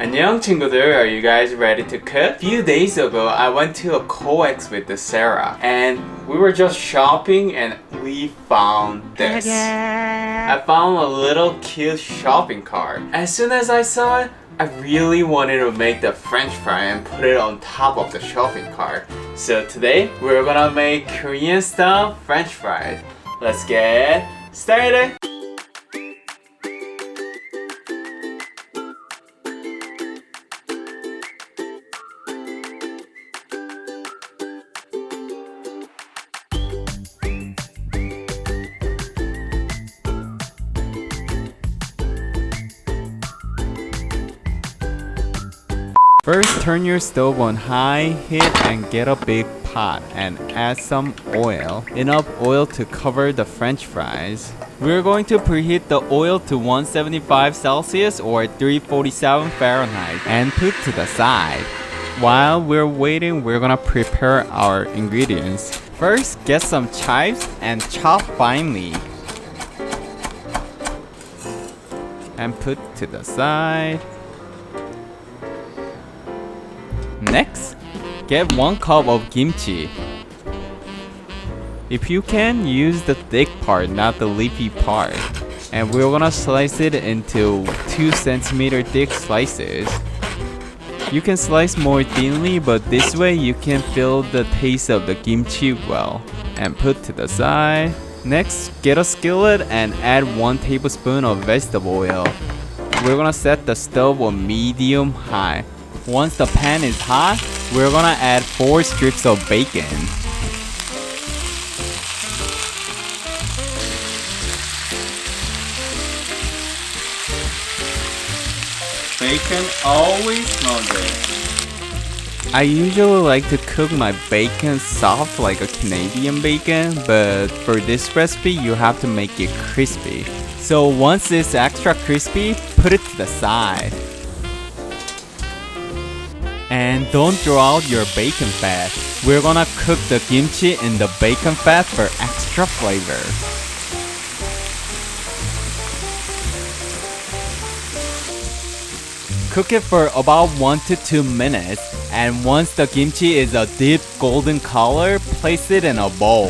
안녕 친구들, are you guys ready to cook? A few days ago, I went to a co-ex with Sarah and we were just shopping and we found this. I found a little cute shopping cart. As soon as I saw it, I really wanted to make the french fry and put it on top of the shopping cart. So today, we're gonna make Korean style french fries. Let's get started! First, turn your stove on high heat and get a big pot and add some oil. Enough oil to cover the french fries. We're going to preheat the oil to 175 Celsius or 347 Fahrenheit and put to the side. While we're waiting, we're gonna prepare our ingredients. First, get some chives and chop finely. And put to the side. Next, get 1 cup of kimchi. If you can, use the thick part, not the leafy part. And we're gonna slice it into 2 centimeter thick slices. You can slice more thinly, but this way you can feel the taste of the kimchi well. And put to the side. Next, get a skillet and add 1 tablespoon of vegetable oil. We're gonna set the stove on medium high. Once the pan is hot, we're gonna add 4 strips of bacon. Bacon always smells good. I usually like to cook my bacon soft like a Canadian bacon, but for this recipe you have to make it crispy. So once it's extra crispy, put it to the side. And don't throw out your bacon fat. We're gonna cook the kimchi in the bacon fat for extra flavor. Cook it for about 1 to 2 minutes, and once the kimchi is a deep golden color, place it in a bowl.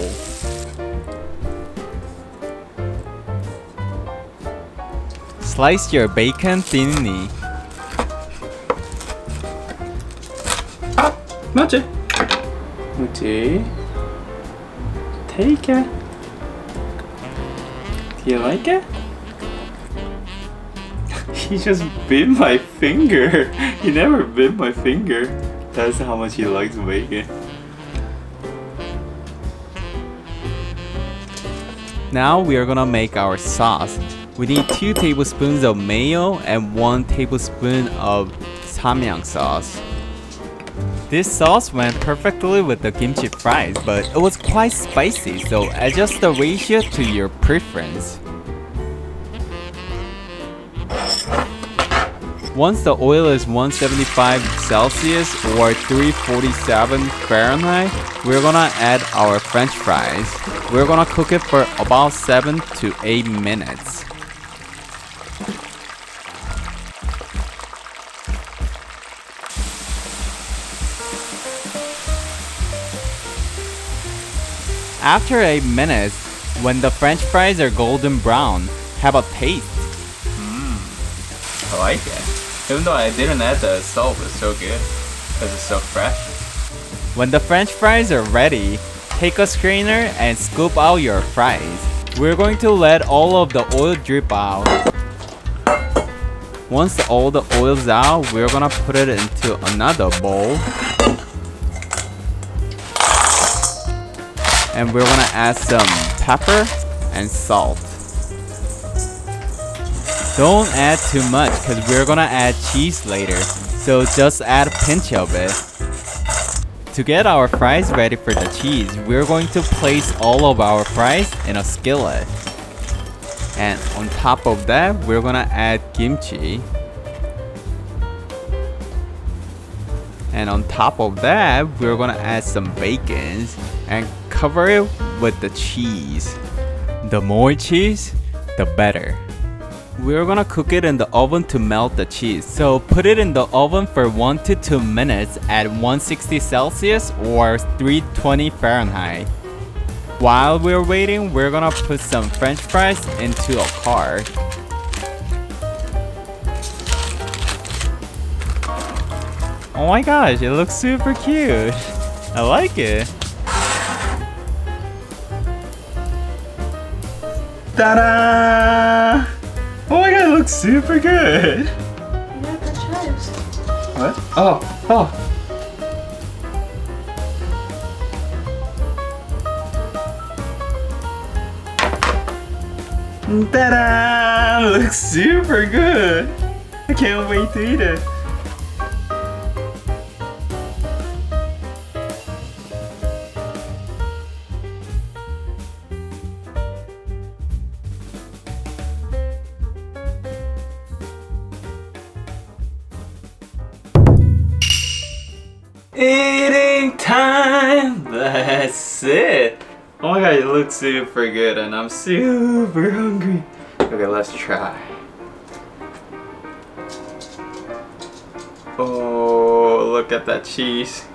Slice your bacon thinly. Mochi. Take it. Do you like it? He just bit my finger. He never bit my finger. That's how much he likes bacon. Now we are gonna make our sauce. We need 2 tablespoons of mayo and 1 tablespoon of Samyang sauce. This sauce went perfectly with the kimchi fries, but it was quite spicy, so adjust the ratio to your preference. Once the oil is 175 Celsius or 347 Fahrenheit, we're gonna add our french fries. We're gonna cook it for about 7 to 8 minutes. After 8 minutes, when the french fries are golden brown, have a taste. I like it. Even though I didn't add the salt, it's so good because it's so fresh. When the french fries are ready, take a strainer and scoop out your fries. We're going to let all of the oil drip out. Once all the oil's out, we're gonna put it into another bowl. And we're gonna add some pepper and salt. Don't add too much because we're gonna add cheese later, so just add a pinch of it. To get our fries ready for the cheese, we're going to place all of our fries in a skillet. And on top of that, we're gonna add kimchi. And on top of that, we're gonna add some bacon and cover it with the cheese. The more cheese, the better. we're gonna cook it in the oven to melt the cheese. So put it in the oven for 1 to 2 minutes at 160 Celsius or 320 Fahrenheit. While we're waiting, we're gonna put some French fries into a cart. Oh my gosh, it looks super cute. I like it. Ta-da! Oh my god, it looks super good. Yeah, the chives. What? Oh. Ta-da! Looks super good. I can't wait to eat it. Eating time! That's it! Oh my god, it looks super good and I'm super hungry. Okay, let's try. Oh, look at that cheese.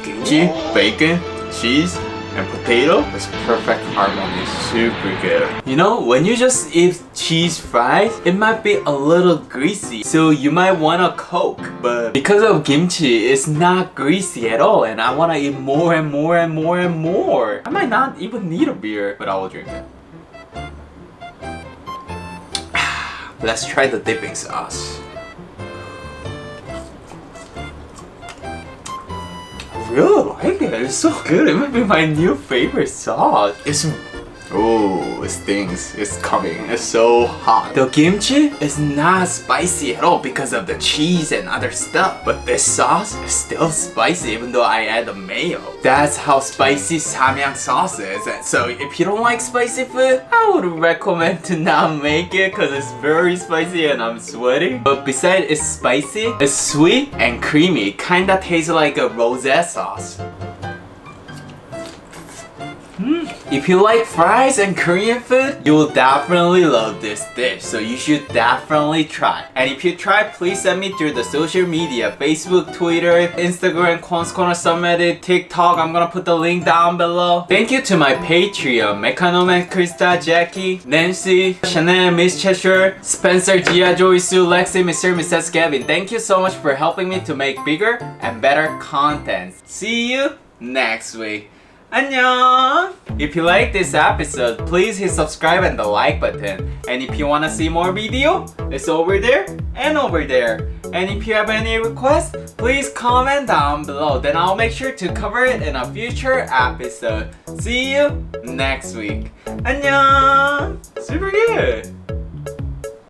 Kimchi, bacon, cheese, and potato is perfect harmony. Super good. You know, when you just eat cheese fries, it might be a little greasy, so you might want a Coke. But because of kimchi, it's not greasy at all, and I want to eat more and more and more and more. I might not even need a beer, but I will drink it. Let's try the dipping sauce. I really like it. It's so good. It might be my new favorite sauce. Oh, it stings. It's coming. It's so hot. The kimchi is not spicy at all because of the cheese and other stuff. But this sauce is still spicy even though I add the mayo. That's how spicy Samyang sauce is. And so if you don't like spicy food, I would recommend to not make it because it's very spicy and I'm sweating. But besides it's spicy, it's sweet and creamy. Kinda tastes like a rosé sauce. If you like fries and Korean food, you will definitely love this dish, so you should definitely try. And if you try, please send me through the social media, Facebook, Twitter, Instagram, Kwon's Corner Summit, TikTok. I'm gonna put the link down below. Thank you to my Patreon, Mechanoman, Krista, Jackie, Nancy, Chanel, Miss Cheshire, Spencer, Gia, Joyce, Lexi, Mr. Mrs. Gavin. Thank you so much for helping me to make bigger and better content. See you next week. 안녕! If you like this episode, please hit subscribe and the like button. And if you wanna see more video, it's over there and over there. And if you have any requests, please comment down below. Then I'll make sure to cover it in a future episode. See you next week. 안녕! Super good!